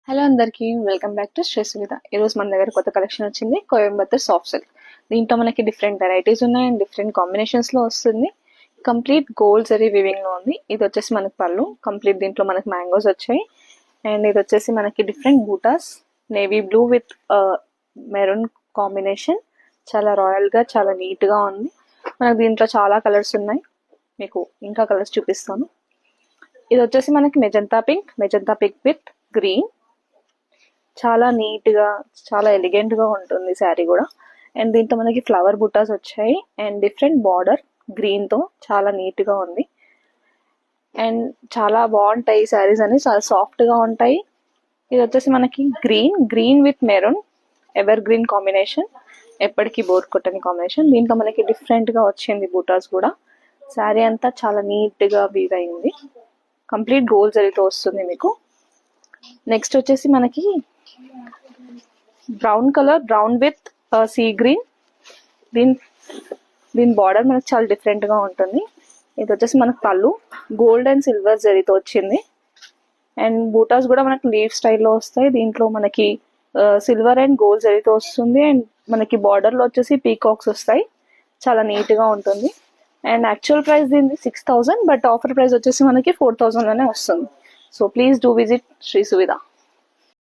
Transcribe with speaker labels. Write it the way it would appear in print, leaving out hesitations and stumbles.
Speaker 1: Hello అందరికీ welcome back to Shri Sunitha. ఈరోజు మన దగ్గర కొత్త కలెక్షన్ వచ్చింది, కోయంబత్తూర్ సాఫ్ట్ సిల్క్. దీంట్లో మనకి డిఫరెంట్ వెరైటీస్ ఉన్నాయి అండ్ డిఫరెంట్ కాంబినేషన్స్ లో వస్తుంది. కంప్లీట్ గోల్డ్ జరీ వివింగ్ లో ఉంది. ఇది వచ్చేసి మనకి పళ్ళు కంప్లీట్, దీంట్లో మనకి మ్యాంగోస్ వచ్చాయి. అండ్ ఇది వచ్చేసి మనకి different buttas, navy blue with maroon combination. చాలా రాయల్ గా, చాలా నీట్ గా ఉంది. మనకి దీంట్లో చాలా కలర్స్ ఉన్నాయి, మీకు ఇంకా కలర్స్ చూపిస్తాను. ఇది వచ్చేసి మనకి మెజంతా పింక్ విత్ గ్రీన్. చాలా నీట్ గా, చాలా ఎలిగెంట్ గా ఉంటుంది శారీ కూడా. అండ్ దీంట్లో మనకి ఫ్లవర్ బుట్టాస్ వచ్చాయి అండ్ డిఫరెంట్ బార్డర్ గ్రీన్ తో చాలా నీట్ గా ఉంది. అండ్ చాలా బాగుంటాయి శారీస్ అని, చాలా సాఫ్ట్ గా ఉంటాయి. ఇది వచ్చేసి మనకి green with maroon, ever green combination, ఎప్పటికీ బోర్ కొట్టని కాంబినేషన్. దీంట్లో మనకి డిఫరెంట్ గా వచ్చింది బూటాస్ కూడా. శారీ అంతా చాలా నీట్ గా వీవ్ అయింది, కంప్లీట్ గోల్డ్ జరీతో వస్తుంది మీకు. నెక్స్ట్ వచ్చేసి మనకి బ్రౌన్ విత్ సీ గ్రీన్. దీని బార్డర్ మనకి చాలా డిఫరెంట్ గా ఉంటుంది. ఇది వచ్చేసి మనకి పళ్ళు గోల్డ్ అండ్ సిల్వర్ జరీతో వచ్చింది. అండ్ బూటాస్ కూడా మనకి లీవ్ స్టైల్లో వస్తాయి. దీంట్లో మనకి సిల్వర్ అండ్ గోల్డ్ జరీతో వస్తుంది. అండ్ మనకి బార్డర్ లో వచ్చేసి పీకాక్స్ వస్తాయి. చాలా నీట్ గా ఉంటుంది. అండ్ యాక్చువల్ ప్రైస్ దీనికి 6,000, బట్ ఆఫర్ ప్రైస్ వచ్చేసి మనకి 4,000 లోనే వస్తుంది. So please do visit Shri Suvidha.